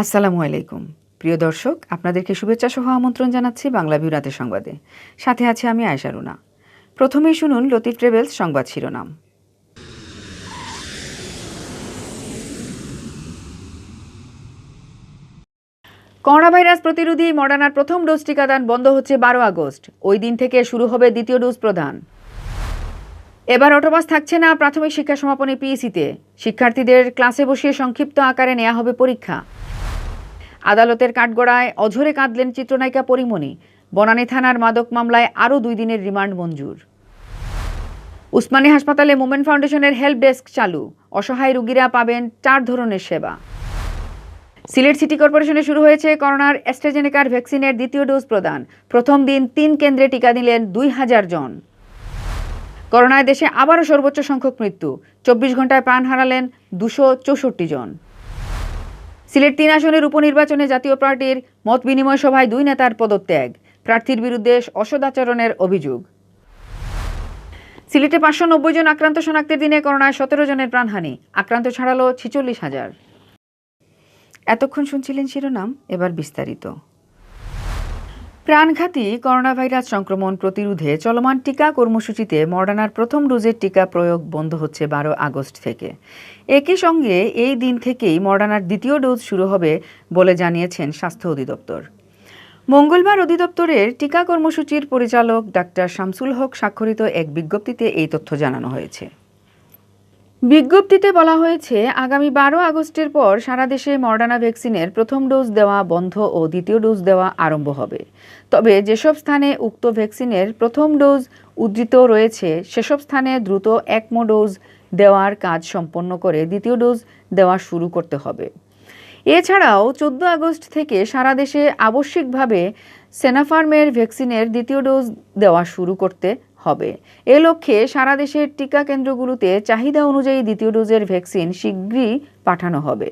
আসসালামু আলাইকুম প্রিয় দর্শক, আপনাদেরকে শুভেচ্ছা সহ আমন্ত্রণ জানাচ্ছি বাংলাভিউ রাতের সংবাদে। সাথে আছি আমি আয়েশা রুনা। প্রথমেই শুনুন লতিফ ট্রাভেলস সংবাদ শিরোনাম। করোনা ভাইরাস প্রতিরোধী মডার্নার প্রথম ডোজ টিকাদান বন্ধ হচ্ছে 12 আগস্ট। ওই দিন থেকে শুরু হবে দ্বিতীয় ডোজ প্রদান। এবার অটোপাস থাকছে না প্রাথমিক শিক্ষা সমাপনী পিইসিতে। শিক্ষার্থীদের ক্লাসে বসিয়ে সংক্ষিপ্ত আকারে নেওয়া হবে পরীক্ষা। আদালতের কাঠগড়ায় অঝরে কাঁদলেন চিত্রনায়িকা পরিমণি। বনানী থানার মাদক মামলায় আরও 2 দিনের রিমান্ড মঞ্জুর। উসমানী হাসপাতালে মোমেন্ট ফাউন্ডেশনের হেল্প ডেস্ক চালু। অসহায় রোগীরা পাবেন 4 ধরনের সেবা। সিলেট সিটি কর্পোরেশনে শুরু হয়েছে করোনার অ্যাস্ট্রাজেনেকার ভ্যাকসিনের দ্বিতীয় ডোজ প্রদান। প্রথম দিন 3 কেন্দ্রে টিকা দিলেন 2000 জন। করোনায় দেশে আবারও সর্বোচ্চ সংখ্যক মৃত্যু। 24 ঘন্টায় প্রাণ হারালেন 264 জন। সিলেট 3 আসনের উপনির্বাচনে জাতীয় পার্টির মত বিনিময় সভায় 2 নেতার পদত্যাগ। প্রার্থীর বিরুদ্ধে অসদাচরণের অভিযোগ। সিলেটে 590 জন আক্রান্ত শনাক্তের দিনে করোনায় 17 জনের প্রাণহানি। আক্রান্ত ছাড়ালো 46,000। এতক্ষণ শুনছিলেন শিরোনাম, এবার বিস্তারিত। প্রাণঘাতী করোনা ভাইরাস সংক্রমণ প্রতিরোধে চলমান টিকা কর্মসূচিতে মডার্নার প্রথম ডোজের টিকা প্রয়োগ বন্ধ হচ্ছে 12 আগস্ট থেকে। একই সঙ্গে এই দিন থেকেই মডার্নার দ্বিতীয় ডোজ শুরু হবে বলে জানিয়েছেন স্বাস্থ্য অধিদপ্তর। মঙ্গলবার অধিদপ্তরের টিকা কর্মসূচির পরিচালক ডাক্তার শামসুল হক স্বাক্ষরিত এক বিজ্ঞপ্তিতে এই তথ্য জানানো হয়েছে। বিজ্ঞপ্তিতে বলা হয়েছে, আগামী 12 আগস্টের পর সারা দেশে মডার্না ভ্যাকসিনের প্রথম ডোজ দেওয়া বন্ধ ও দ্বিতীয় ডোজ দেওয়া আরম্ভ হবে। তবে যেসব স্থানে উক্ত ভ্যাকসিনের প্রথম ডোজ উদ্ধৃত রয়েছে সেসব স্থানে দ্রুত একমো ডোজ দেওয়ার কাজ সম্পন্ন করে দ্বিতীয় ডোজ দেওয়া শুরু করতে হবে। এছাড়াও 14 আগস্ট থেকে সারা দেশে আবশ্যিকভাবে সিনোফার্মের ভ্যাকসিনের দ্বিতীয় ডোজ দেওয়া শুরু করতে হবে। এ লক্ষ্যে সারা দেশের টিকা কেন্দ্রগুলোতে চাহিদা অনুযায়ী দ্বিতীয় ডোজের ভ্যাকসিন শীঘ্রই পাঠানো হবে।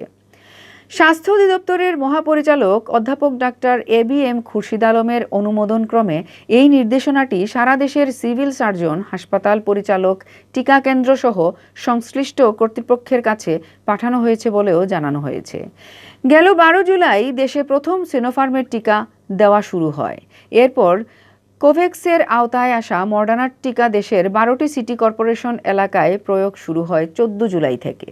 স্বাস্থ্য অধিদপ্তরের মহাপরিচালক অধ্যাপক ডাক্তার ABM খুরশিদ আলমের অনুমোদনক্রমে এই নির্দেশনাটি সারা দেশের সিভিল সার্জন, হাসপাতাল পরিচালক, টিকা কেন্দ্র সহ সংশ্লিষ্ট কর্তৃপক্ষের কাছে পাঠানো হয়েছে বলেও জানানো হয়েছে। গেল 12 জুলাই দেশে প্রথম সিনোফার্মের টিকা দেওয়া শুরু হয়। এরপর কোভ্যাক্সের আওতায় আসা মডার্নার টিকা দেশের 12টি সিটি কর্পোরেশন এলাকায় প্রয়োগ শুরু হয় 14 জুলাই থেকে।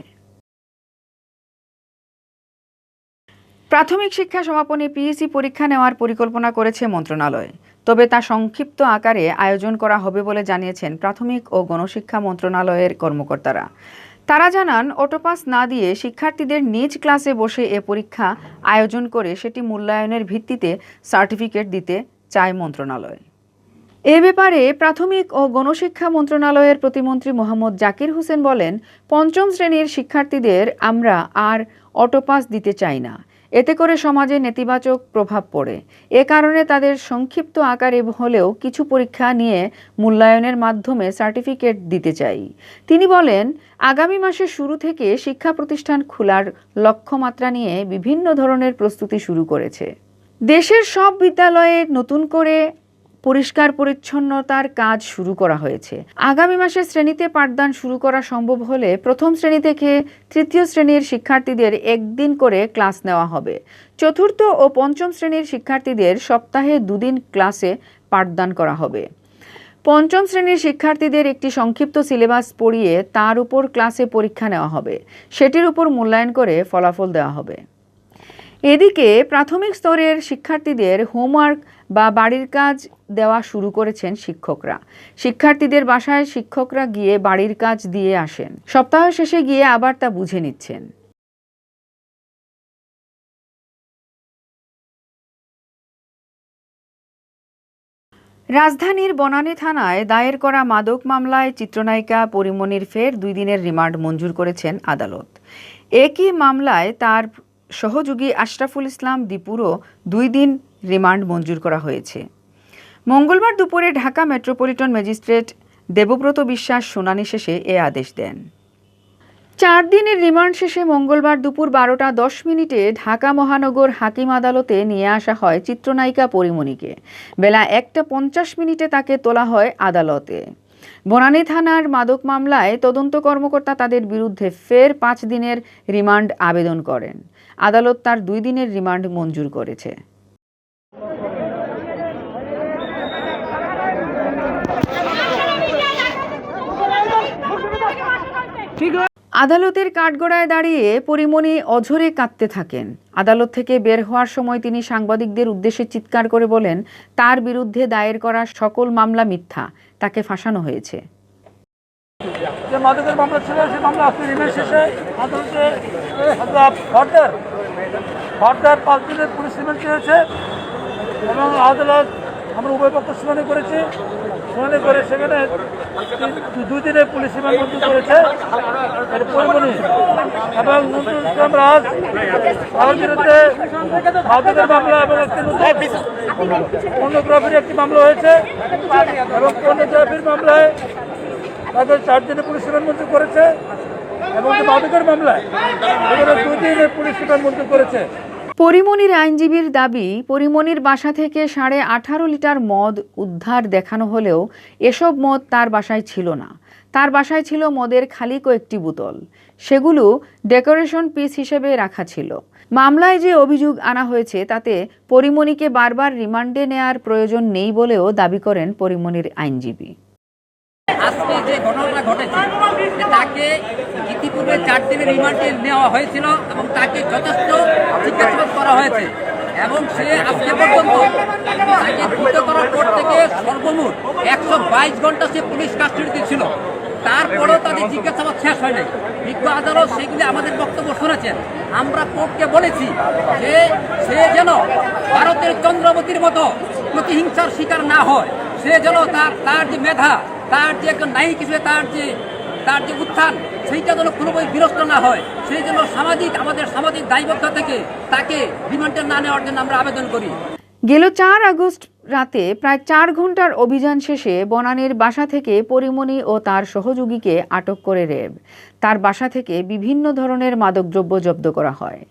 প্রাথমিক শিক্ষা সমাপনী পিইসি পরীক্ষা নেওয়ার পরিকল্পনা করেছে মন্ত্রণালয়। তবে তা সংক্ষিপ্ত আকারে আয়োজন করা হবে বলে জানিয়েছেন প্রাথমিক ও গণশিক্ষা মন্ত্রণালয়ের কর্মকর্তারা। তারা জানান, অটোপাস না দিয়ে শিক্ষার্থীদের নিজ ক্লাসে বসে এ পরীক্ষা আয়োজন করে সেটি মূল্যায়নের ভিত্তিতে সার্টিফিকেট দিতে চায় মন্ত্রণালয়। এ ব্যাপারে প্রাথমিক ও গণশিক্ষা মন্ত্রণালয়ের প্রতিমন্ত্রী মোহাম্মদ জাকির হোসেন বলেন, 5ম শ্রেণীর শিক্ষার্থীদের আমরা আর অটোপাস দিতে চাই না। এতে করে সমাজে নেতিবাচক প্রভাব পড়ে। এ কারণে তাদের সংক্ষিপ্ত আকারে হলেও কিছু পরীক্ষা নিয়ে মূল্যায়নের মাধ্যমে সার্টিফিকেট দিতে চাই। তিনি বলেন, আগামী মাসের শুরু থেকে শিক্ষা প্রতিষ্ঠান খোলার লক্ষ্যমাত্রা নিয়ে বিভিন্ন ধরনের প্রস্তুতি শুরু করেছে। দেশের সব বিদ্যালয়ে নতুন করে পরিষ্কার পরিচ্ছন্নতার কাজ শুরু করা হয়েছে। আগামী মাসে শ্রেণীতে পাঠদান শুরু করা সম্ভব হলে প্রথম শ্রেণী থেকে 3য় শ্রেণীর শিক্ষার্থীদের একদিন করে ক্লাস নেওয়া হবে। 4র্থ ও 5ম শ্রেণীর শিক্ষার্থীদের সপ্তাহে 2 দিন ক্লাসে পাঠদান করা হবে। 5ম শ্রেণীর শিক্ষার্থীদের একটি সংক্ষিপ্ত সিলেবাস পড়িয়ে তার উপর ক্লাসে পরীক্ষা নেওয়া হবে। সেটির উপর মূল্যায়ন করে ফলাফল দেওয়া হবে। এদিকে প্রাথমিক স্তরের শিক্ষার্থীদের হোমওয়ার্ক বা বাড়ির কাজ দেওয়া শুরু করেছেন শিক্ষকরা। শিক্ষার্থীদের বাসায় শিক্ষকরা গিয়ে বাড়ির কাজ দিয়ে আসেন। সপ্তাহ শেষে গিয়ে আবার তা বুঝে নিচ্ছেন। রাজধানীর বনানী থানায় দায়ের করা মাদক মামলায় চিত্রনায়িকা পরিমণির ফের 2 দিনের রিমান্ড মঞ্জুর করেছেন আদালত। একই মামলায় তার সহযোগী আশরাফুল ইসলাম দীপুরও 2 দিন রিমান্ড মঞ্জুর করা হয়েছে। মঙ্গলবার দুপুরে ঢাকা মেট্রোপলিটন ম্যাজিস্ট্রেট দেবব্রত বিশ্বাস শুনানি শেষে এ আদেশ দেন। 4 দিনের রিমান্ড শেষে মঙ্গলবার দুপুর 12টা 10 মিনিটে ঢাকা মহানগর হাকিম আদালতে নিয়ে আসা হয় চিত্রনায়িকা পরিমণিকে। বেলা 1টা 50 মিনিটে তাকে তোলা হয় আদালতে। বনানী থানার মাদক মামলায় তদন্ত কর্মকর্তা তাদের বিরুদ্ধে ফের 5 দিনের রিমান্ড আবেদন করেন। আদালত তার 2 দিনের রিমান্ড মঞ্জুর করেছে। আদালতের কাঠগড়ায় দাঁড়িয়ে পরিমণি অঝরে কাঁদতে থাকেন। আদালত থেকে বের হওয়ার সময় তিনি সাংবাদিকদের উদ্দেশ্যে চিৎকার করে বলেন, তার বিরুদ্ধে দায়ের করা সকল মামলা মিথ্যা, তাকে ফাঁসানো হয়েছে। যে মাদকের মামলা ছিল সেই মামলা আজকে রিমান্ড শেষে আদালতে ফর্দার 5 দিনের পুলিশ রিমান্ড চেয়েছে এবং আদালত আমরা উভয় পক্ষ শুনানি করেছি। শুনানি করে সেখানে 2 দিনের পুলিশ রিমান্ড মঞ্জুর করেছে পরিমণি এবং নজরুল ইসলাম রাজ তার বিরুদ্ধে মাদকের মামলা এবং একটি পর্নোগ্রাফির একটি মামলা হয়েছে এবং পর্নোগ্রাফির মামলায় তাদের 4 দিনের পুলিশ রিমান্ড মঞ্জুর করেছে এবং মাদকের মামলায় 2 দিনের পুলিশ রিমান্ড মঞ্জুর করেছে। পরিমণির আইনজীবীর দাবি, পরিমণির বাসা থেকে 18.5 লিটার মদ উদ্ধার দেখানো হলেও এসব মদ তার বাসায় ছিল না। তার বাসায় ছিল মদের খালি কয়েকটি বোতল, সেগুলো ডেকোরেশন পিস হিসেবে রাখা ছিল। মামলায় যে অভিযোগ আনা হয়েছে তাতে পরিমণিকে বারবার রিমান্ডে নেয়ার প্রয়োজন নেই বলেও দাবি করেন পরিমণির আইনজীবী। আজকে যে ঘটনাটা ঘটেছে তাকে ইতিপূর্বে 4 দিনের রিমান্ডে নেওয়া হয়েছিল এবং তাকে যথেষ্ট জিজ্ঞাসাবাদ করা হয়েছে এবং সে আজকে পর্যন্ত তাকে দ্রুত করার পর থেকে সর্বমোট 122 ঘন্টা সে পুলিশ কাস্টডিতে ছিল। তারপরেও তাদের জিজ্ঞাসাবাদ শেষ হয় নাই। বিজ্ঞ আদালত সেগুলি আমাদের বক্তব্য শুনেছেন। আমরা কোর্টকে বলেছি যে সে যেন ভারতের চন্দ্রবতীর মতো প্রতিহিংসার শিকার না হয়, সে যেন তার যে মেধা, তার যে একজন নায়িক হিসেবে তার যে উত্থান, সেইটা যেন কোনোভাবে বিরস্ত না হয়, সেই জন্য আমাদের সামাজিক দায়বদ্ধতা থেকে তাকে রিমান্ডে না নেওয়ার জন্য আমরা আবেদন করি। গেল 4 আগস্ট রাতে প্রায় 4 ঘন্টার অভিযান শেষে বনানীর বাসা থেকে পরিমণি ও তার সহযোগীকে আটক করে র্যাব। তার বাসা থেকে বিভিন্ন ধরনের মাদকদ্রব্য জব্দ করা হয়।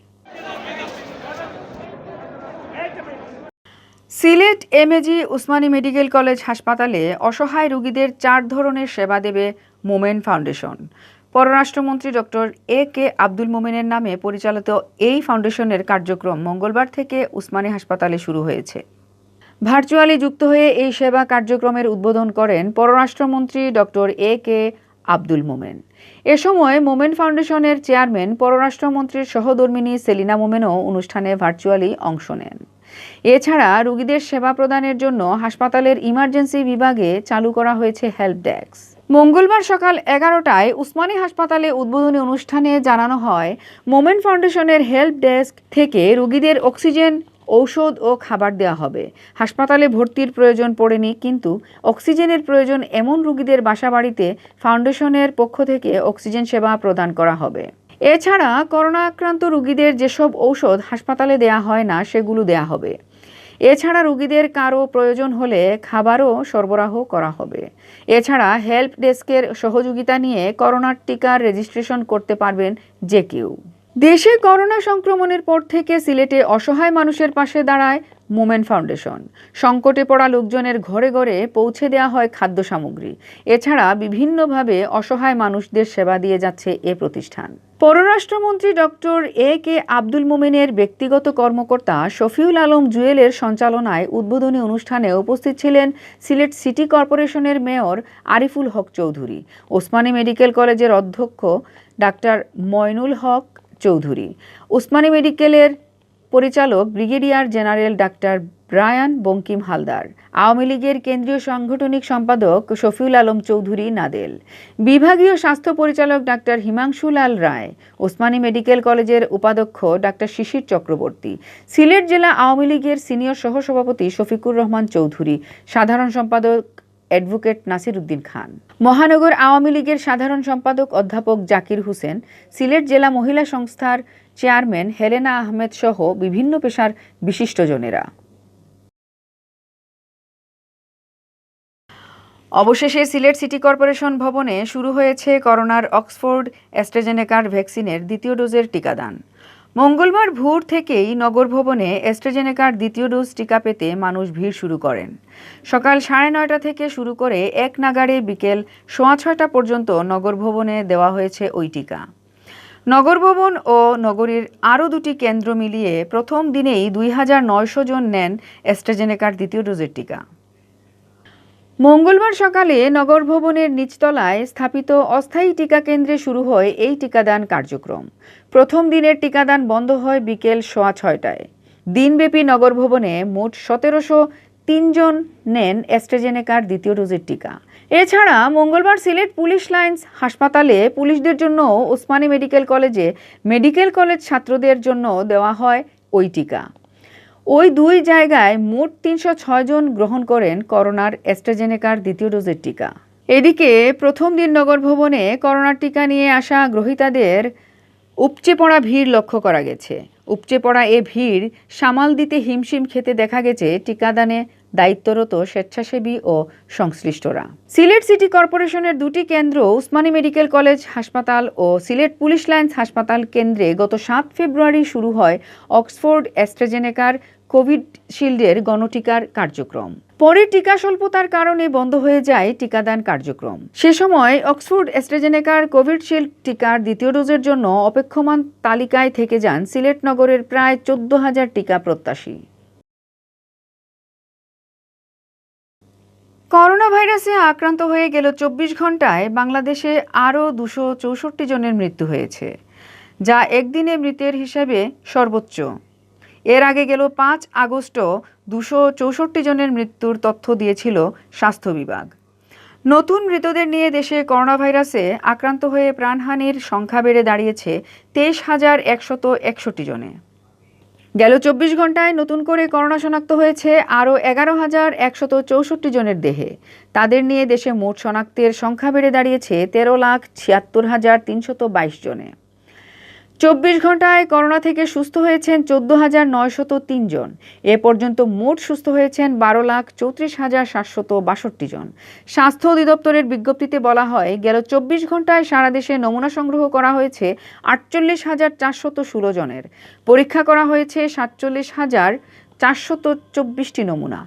Sylhet MAG Usmani medical college হাসপাতালে অসহায় রোগীদের 4 ধরনের সেবা দেবে মোমেন ফাউন্ডেশন। পররাষ্ট্রমন্ত্রী ডক্টর এ.কে. আব্দুল মোমেনের নামে পরিচালিত এই ফাউন্ডেশনের কার্যক্রম মঙ্গলবার থেকে উসমানী হাসপাতালে শুরু হয়েছে। ভার্চুয়ালি যুক্ত হয়ে এই সেবা কার্যক্রমের উদ্বোধন করেন পররাষ্ট্রমন্ত্রী ডক্টর এ.কে. আব্দুল মোমেন। এ সময় মোমেন ফাউন্ডেশনের চেয়ারম্যান পররাষ্ট্রমন্ত্রীর সহধর্মিণী সেলিনা মোমেনও অনুষ্ঠানে ভার্চুয়ালি অংশ নেন। এছাড়া রোগীদের সেবা প্রদানের জন্য হাসপাতালের ইমার্জেন্সি বিভাগে চালু করা হয়েছে হেল্প ডেস্ক। মঙ্গলবার সকাল 11টায় উসমানী হাসপাতালে উদ্বোধনী অনুষ্ঠানে জানানো হয়, মোমেন ফাউন্ডেশনের হেল্প ডেস্ক থেকে রোগীদের অক্সিজেন, ঔষধ ও খাবার দেওয়া হবে। হাসপাতালে ভর্তির প্রয়োজন পড়েনি, কিন্তু অক্সিজেনের প্রয়োজন এমন রোগীদের বাসাবাড়িতে ফাউন্ডেশনের পক্ষ থেকে অক্সিজেন সেবা প্রদান করা হবে। এছাড়া করোনা আক্রান্ত রোগীদের যেসব ঔষধ হাসপাতালে দেয়া হয় না সেগুলো দেয়া হবে। এছাড়া রোগীদের কারো প্রয়োজন হলে খাবারও সরবরাহ করা হবে। এছাড়া হেল্প ডেস্কের সহযোগিতা নিয়ে করোনার টিকার রেজিস্ট্রেশন করতে পারবেন যে কেউ। দেশে করোনা সংক্রমণের পর থেকে সিলেটে অসহায় মানুষের পাশে দাঁড়ায় মোমেন ফাউন্ডেশন। সংকটে পড়া লোকজনের ঘরে ঘরে পৌঁছে দেওয়া হয় খাদ্য সামগ্রী। এছাড়া বিভিন্নভাবে অসহায় মানুষদের সেবা দিয়ে যাচ্ছে এ প্রতিষ্ঠান। পররাষ্ট্রমন্ত্রী ডক্টর এ.কে. আব্দুল মোমেনের ব্যক্তিগত কর্মকর্তা শফিউল আলম জুয়েলের সঞ্চালনায় উদ্বোধনী অনুষ্ঠানে উপস্থিত ছিলেন সিলেট সিটি কর্পোরেশনের মেয়র আরিফুল হক চৌধুরী, ওসমানী মেডিকেল কলেজের অধ্যক্ষ ডাক্তার ময়নুল হক চৌধুরী, ওসমানী মেডিকেলের পরিচালক brigadier general doctor Brian Bankim Haldar, Awami লীগের কেন্দ্রীয় সাংগঠনিক সম্পাদক শফিউল আলম চৌধুরী নাদেল, বিভাগীয় স্বাস্থ্য পরিচালক ডাক্তার হিমাংশু লাল রায়, ওসমানী মেডিকেল কলেজের উপাধ্যক্ষ ডাক্তার শিশির চক্রবর্তী, সিলেট জেলা আওয়ামী লীগের সিনিয়র সহসভাপতি শফিকুর রহমান চৌধুরী, সাধারণ সম্পাদক অ্যাডভোকেট নাসির উদ্দিন খান, মহানগর আওয়ামী লীগের সাধারণ সম্পাদক অধ্যাপক জাকির হোসেন, সিলেট জেলা মহিলা সংস্থার চেয়ারম্যান হেলেনা আহমেদ সহ বিভিন্ন পেশার বিশিষ্টজনেরা। অবশেষে সিলেট সিটি কর্পোরেশন ভবনে শুরু হয়েছে করোনার অক্সফোর্ড অ্যাস্ট্রাজেনেকার ভ্যাকসিনের 2য় ডোজের টিকাদান। মঙ্গলবার ভোর থেকেই নগর ভবনে অ্যাস্ট্রাজেনেকার 2য় ডোজ টিকা পেতে মানুষ ভিড় শুরু করেন। সকাল 9:30 থেকে শুরু করে এক নাগাড়ে বিকেল 6:15 পর্যন্ত নগর ভবনে দেওয়া হয়েছে ওই টিকা। নগর ভবন ও নগরীর আরও দুটি কেন্দ্র মিলিয়ে প্রথম দিনেই ২৯০০ জন নেন অ্যাস্ট্রাজেনেকার দ্বিতীয় ডোজের টিকা। মঙ্গলবার সকালে নগর ভবনের নিচতলায় স্থাপিত অস্থায়ী টিকা কেন্দ্রে শুরু হয় এই টিকাদান কার্যক্রম। প্রথম দিনের টিকাদান বন্ধ হয় বিকেল 6:30টায়। দিনব্যাপী নগর ভবনে মোট ১৭০৩ জন নেন অ্যাস্ট্রাজেনেকার দ্বিতীয় ডোজের টিকা। এছাড়া মঙ্গলবার সিলেট পুলিশ লাইন্স হাসপাতালে পুলিশদের জন্য ওসমানী মেডিকেল কলেজে মেডিকেল কলেজ ছাত্রদের জন্য দেওয়া হয় ওই টিকা। ওই দুই জায়গায় মোট ৩০৬ জন গ্রহণ করেন করোনার অ্যাস্ট্রাজেনেকার দ্বিতীয় ডোজের টিকা। এদিকে প্রথম দিন নগর ভবনে করোনার টিকা নিয়ে আসা গ্রহীতাদের উপচে পড়া ভিড় লক্ষ্য করা গেছে। উপচে পড়া এ ভিড় সামাল দিতে হিমশিম খেতে দেখা গেছে টিকাদানে দায়িত্বরত স্বেচ্ছাসেবী ও সংশ্লিষ্টরা। সিলেট সিটি কর্পোরেশনের দুটি কেন্দ্র ওসমানী মেডিকেল কলেজ হাসপাতাল ও সিলেট পুলিশ লাইন্স হাসপাতাল কেন্দ্রে গত ৭ ফেব্রুয়ারি শুরু হয় অক্সফোর্ড অ্যাস্ট্রাজেনেকার কোভিড শিল্ডের গণটিকার কার্যক্রম। পরে টিকা স্বল্পতার কারণে বন্ধ হয়ে যায় টিকাদান কার্যক্রম। সে সময় অক্সফোর্ড অ্যাস্ট্রাজেনেকার কোভিড শিল্ড টিকার দ্বিতীয় ডোজের জন্য অপেক্ষমান তালিকায় থেকে যান সিলেট নগরের প্রায় ১৪,০০০ টিকা প্রত্যাশী। করোনা ভাইরাসে আক্রান্ত হয়ে গেল ২৪ ঘন্টায় বাংলাদেশে আরও ২৬৪ জনের মৃত্যু হয়েছে, যা একদিনে মৃতের হিসাবে সর্বোচ্চ। এর আগে গেল ৫ আগস্টও ২৬৪ জনের মৃত্যুর তথ্য দিয়েছিল স্বাস্থ্য বিভাগ। নতুন মৃতদের নিয়ে দেশে করোনা ভাইরাসে আক্রান্ত হয়ে প্রাণহানির সংখ্যা বেড়ে দাঁড়িয়েছে ২৩,১৬১ জনে। গেল ২৪ ঘন্টায় নতুন করে করোনা শনাক্ত হয়েছে আরও ১১,১৬৪ জনের দেহে। তাদের নিয়ে দেশে মোট শনাক্তের সংখ্যা বেড়ে দাঁড়িয়েছে ১৩,৭৬,৩২২ জনে। ২৪ ঘন্টায় করোনা থেকে সুস্থ হয়েছেন ১৪,৯০৩ জন। এ পর্যন্ত মোট সুস্থ হয়েছেন ১২,৩৪,৭৬২ জন। স্বাস্থ্য অধিদপ্তরের বিজ্ঞপ্তিতে বলা হয়, গেল ২৪ ঘন্টায় সারা দেশে নমুনা সংগ্রহ করা হয়েছে ৪৮,৪১৬ জনের। পরীক্ষা করা হয়েছে ৪৭,৪২৪টি নমুনা।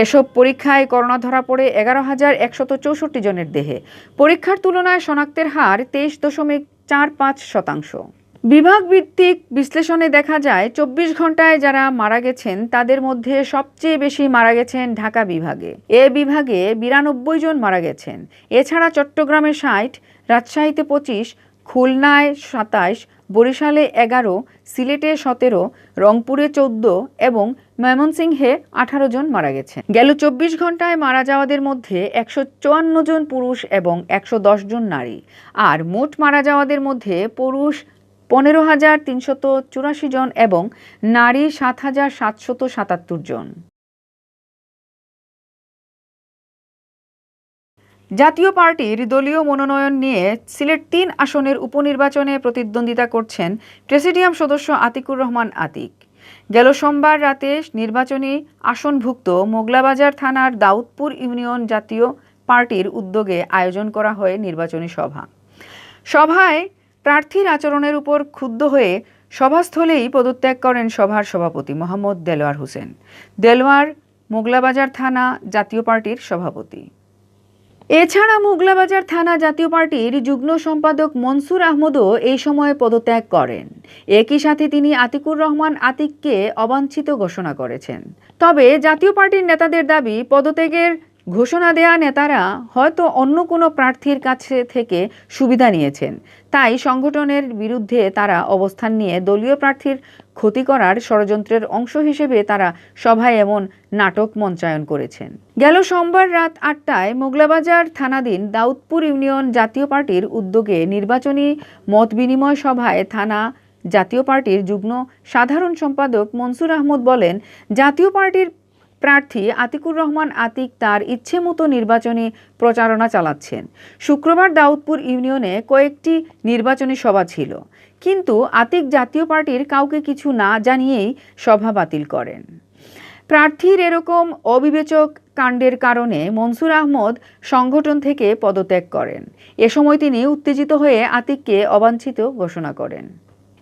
এসব পরীক্ষায় করোনা ধরা পড়ে ১১,১৬৪ জনের দেহে। পরীক্ষার তুলনায় শনাক্তের হার ২৩.৪৫%। বিভাগ ভিত্তিক বিশ্লেষণে দেখা যায়, ২৪ ঘন্টায় যারা মারা গেছেন তাদের মধ্যে সবচেয়ে বেশি মারা গেছেন ঢাকা বিভাগে। এ বিভাগে ৯২ জন মারা গেছেন। এছাড়া চট্টগ্রামে ৬০, রাজশাহীতে ২৫, খুলনায় ২৭, বরিশালে ১১, সিলেটে ১৭, রংপুরে ১৪ এবং ময়মনসিংহে ১৮ জন মারা গেছেন। গেল ২৪ ঘন্টায় মারা যাওয়াদের মধ্যে ১৫৪ জন পুরুষ এবং ১১০ জন নারী। আর মোট মারা যাওয়াদের মধ্যে পুরুষ ১৫,৩৮৪ জন এবং নারী ৭,৭৭৭ জন। জাতীয় পার্টির দলীয় মনোনয়ন নিয়ে সিলেট ৩ আসনের উপনির্বাচনে প্রতিদ্বন্দ্বিতা করছেন প্রেসিডিয়াম সদস্য আতিকুর রহমান আতিক। গেল সোমবার রাতে নির্বাচনী আসনভুক্ত মোগলাবাজার থানার দাউদপুর ইউনিয়ন জাতীয় পার্টির উদ্যোগে আয়োজন করা হয় নির্বাচনী সভা। সভায় প্রার্থীর আচরণের উপর ক্ষুব্ধ হয়ে সভাস্থলেই পদত্যাগ করেন সভার সভাপতি মোহাম্মদ দেলোয়ার হোসেন। দেলোয়ার মোগলাবাজার থানা জাতীয় পার্টির সভাপতি। এছাড়া মোগলাবাজার থানা জাতীয় পার্টির যুগ্ম সম্পাদক মনসুর আহমদও এই সময়ে পদত্যাগ করেন। একই সাথে তিনি আতিকুর রহমান আতিককে অবাঞ্ছিত ঘোষণা করেছেন। তবে জাতীয় পার্টির নেতাদের দাবি, পদত্যাগের ঘোষণা দেয়া নেতারা হয়তো অন্য কোনো প্রার্থীর কাছে থেকে সুবিধা নিয়েছেন, তাই সংগঠনের বিরুদ্ধে তারা অবস্থান নিয়ে দলীয় প্রার্থীর ক্ষতি করার ষড়যন্ত্রের অংশ হিসেবে তারা সভায় এমন নাটক মঞ্চায়ন করেছেন। গেল সোমবার রাত ৮টায় মোগলাবাজার থানাধীন দাউদপুর ইউনিয়ন জাতীয় পার্টির উদ্যোগে নির্বাচনী মত বিনিময় সভায় থানা জাতীয় পার্টির যুগ্ম সাধারণ সম্পাদক মনসুর আহমদ বলেন, জাতীয় পার্টির প্রার্থী আতিকুর রহমান আতিক তার ইচ্ছে মতো নির্বাচনী প্রচারণা চালাচ্ছেন। শুক্রবার দাউদপুর ইউনিয়নে কয়েকটি নির্বাচনী সভা ছিল, কিন্তু আতিক জাতীয় পার্টির কাউকে কিছু না জানিয়েই সভা বাতিল করেন। প্রার্থীর এরকম অবিবেচক কাণ্ডের কারণে মনসুর আহমদ সংগঠন থেকে পদত্যাগ করেন। এ সময় তিনি উত্তেজিত হয়ে আতিককে অবাঞ্ছিত ঘোষণা করেন।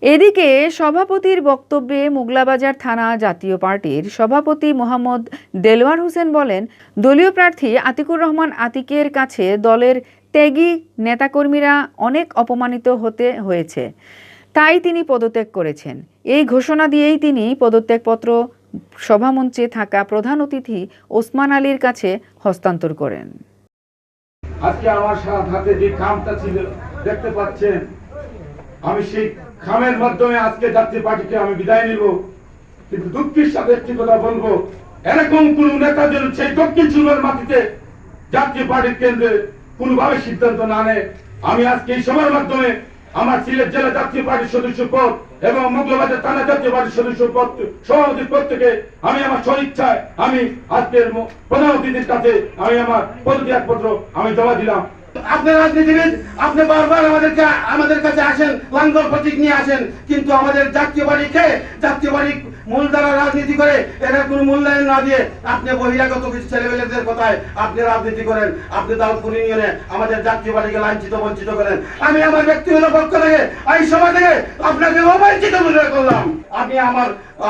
এদিকে সভাপতির বক্তব্যে মোগলাবাজার থানা জাতীয় পার্টির সভাপতি মোহাম্মদ দেলোয়ার হোসেন বলেন, দলীয় প্রার্থী আতিকুর রহমান আতিকের কাছে দলের ত্যাগী নেতাকর্মীরা অনেক অপমানিত হতে হয়েছে। তাই তিনি পদত্যাগ করেছেন। এই ঘোষণা দিয়েই তিনি পদত্যাগপত্র সভামঞ্চে থাকা প্রধান অতিথি ওসমান আলীর কাছে হস্তান্তর করেন। আজকে আমার হাতে যে খামটা ছিল দেখতে পাচ্ছেন, আমি সেই খামের মাধ্যমে আজকে জাতীয় পার্টিকে আমি বিদায় নিব। কিন্তু দুঃখের সাথে একটি কথা বলবো, এরকম কোন নেতা যেন সেই দক্ষিণ সুরমার মাটিতে জাতীয় পার্টির কেন্দ্রে কোনোভাবে সিদ্ধান্ত না নেয়। আমি আজকে এই সভার মাধ্যমে আমার সিলেট জেলা জাতীয় পার্টির সদস্য পদ এবং মঙ্গলবাজার থানা জাতীয় পার্টির সদস্য পদ সভাপতির পদ থেকে আমি আমার স্বইচ্ছায় আমি আজকের প্রধান অতিথির কাছে আমি আমার পদত্যাগপত্র আমি জমা দিলাম। আপনার রাজনীতিবিদ, আপনি বারবার আমাদের কাছে আসেন, লাঙ্গল প্রতীক নিয়ে আসেন, কিন্তু আমাদের জাতীয় বাড়ি মূলধারা রাজনীতি করে এটার কোনো মূল্যায়ন না দিয়ে আপনি বহিরাগত কিছু ছেলেমেয়েদের কথায় আপনি রাজনীতি করেন। আপনি দলপুর ইউনিয়নে আমাদের জাতীয় বাড়িকে লাঞ্ছিত বঞ্চিত করেন। আমি আমার ব্যক্তিগত পক্ষ থেকে এই সভা থেকে আপনাকে অবাঞ্ছিত মনে করলাম।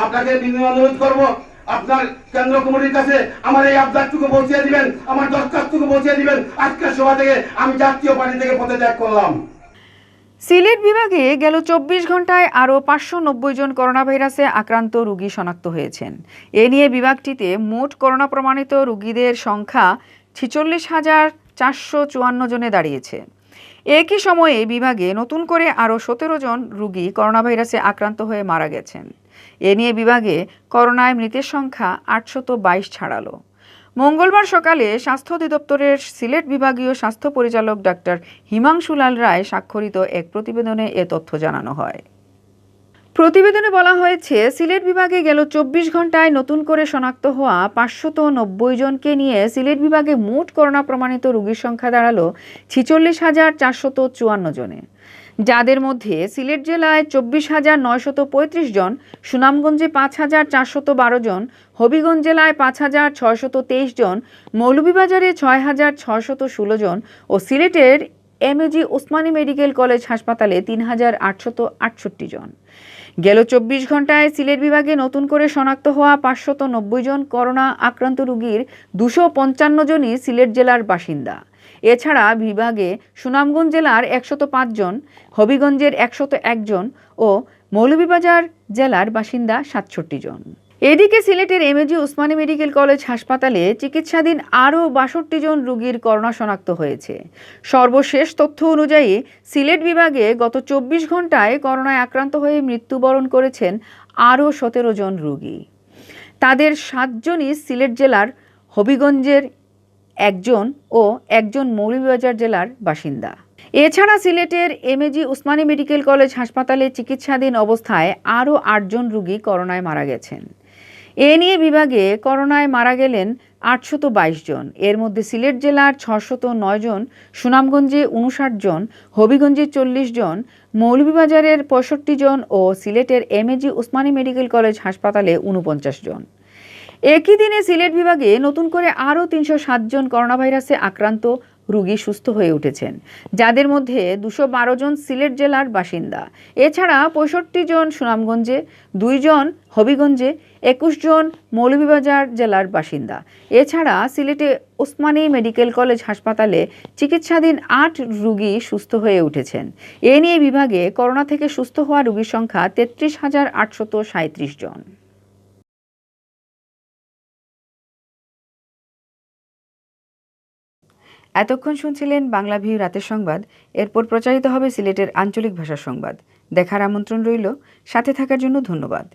আপনাকে অনুরোধ করবো, আপনার কেন্দ্র কমিটির কাছে আমার এই আবদারটুকু পৌঁছে দিবেন, আমার দরখাস্তটুকু পৌঁছে দিবেন। আজকের সভা থেকে আমি জাতীয় পার্টি থেকে পদত্যাগ করলাম। সিলেট বিভাগে গেল 24 ঘন্টায় আরও 590 জন করোনা ভাইরাসে আক্রান্ত রোগী শনাক্ত হয়েছেন। এ নিয়ে বিভাগটিতে মোট করোনা প্রমাণিত রোগীদের সংখ্যা 46,454 জনে দাঁড়িয়েছে। একই সময়ে বিভাগে নতুন করে আরও 17 জন রোগী করোনা ভাইরাসে আক্রান্ত হয়ে মারা গেছেন। এ নিয়ে বিভাগে করোনায় মৃতের সংখ্যা 822 ছাড়ালো। মঙ্গলবার সকালে স্বাস্থ্য অধিদপ্তরের সিলেট বিভাগীয় স্বাস্থ্য পরিচালক ডাক্তার হিমাংশু লাল রায় স্বাক্ষরিত এক প্রতিবেদনে এ তথ্য জানানো হয়। প্রতিবেদনে বলা হয়েছে, সিলেট বিভাগে গেল 24 ঘন্টায় নতুন করে শনাক্ত হওয়া 590 জনকে নিয়ে সিলেট বিভাগে মোট করোনা প্রমাণিত রোগীর সংখ্যা দাঁড়ালো 46,454 জনে, যাদের মধ্যে সিলেট জেলায় 24,935 জন, সুনামগঞ্জে 5,412 জন, হবিগঞ্জ জেলায় 5,623 জন, মৌলভীবাজারে 6,616 জন ও সিলেটের এমএজি ওসমানী মেডিকেল কলেজ হাসপাতালে 3,868 জন। গেল 24 ঘন্টায় সিলেট বিভাগে নতুন করে শনাক্ত হওয়া 590 জন করোনা আক্রান্ত রোগীর 255 জনই সিলেট জেলার বাসিন্দা। এছাড়া বিভাগে সুনামগঞ্জ জেলার 105 জন, হবিগঞ্জের 101 জন ও মৌলভীবাজার জেলার বাসিন্দা 67 জন। এদিকে সিলেটের এমএজি ওসমানী মেডিকেল কলেজ হাসপাতালে চিকিৎসাধীন আরও 62 জন রোগীর করোনা শনাক্ত হয়েছে। সর্বশেষ তথ্য অনুযায়ী সিলেট বিভাগে গত 24 ঘন্টায় করোনায় আক্রান্ত হয়ে মৃত্যুবরণ করেছেন আরও 17 জন রোগী। তাদের 7 জনই সিলেট জেলার, হবিগঞ্জের 1 জন ও 1 জন মৌলভীবাজার জেলার বাসিন্দা। এছাড়া সিলেটের এমএজি ওসমানী মেডিকেল কলেজ হাসপাতালে চিকিৎসাধীন অবস্থায় আরও 8 জন রোগী করোনায় মারা গেছেন। এ নিয়ে বিভাগে করোনায় মারা গেলেন 822 জন। এর মধ্যে সিলেট জেলার 609 জন, সুনামগঞ্জে 59 জন, হবিগঞ্জে 40 জন, মৌলভীবাজারের 65 জন ও সিলেটের এমএজি ওসমানী মেডিকেল কলেজ হাসপাতালে 49 জন। একই দিনে সিলেট বিভাগে নতুন করে আরও 307 জন করোনা ভাইরাসে আক্রান্ত রোগী সুস্থ হয়ে উঠেছেন, যাদের মধ্যে 212 জন সিলেট জেলার বাসিন্দা। এছাড়া 65 জন সুনামগঞ্জে, 2 জন হবিগঞ্জে, 21 জন মৌলভীবাজার জেলার বাসিন্দা। এছাড়া সিলেটে ওসমানী মেডিকেল কলেজ হাসপাতালে চিকিৎসাধীন 8 রোগী সুস্থ হয়ে উঠেছেন। এ নিয়ে বিভাগে করোনা থেকে সুস্থ হওয়া রোগীর সংখ্যা 33,837 জন। এতক্ষণ শুনছিলেন বাংলা ভিউ রাতের সংবাদ। এরপর প্রচারিত হবে সিলেটের আঞ্চলিক ভাষার সংবাদ। দেখার আমন্ত্রণ রইল। সাথে থাকার জন্য ধন্যবাদ।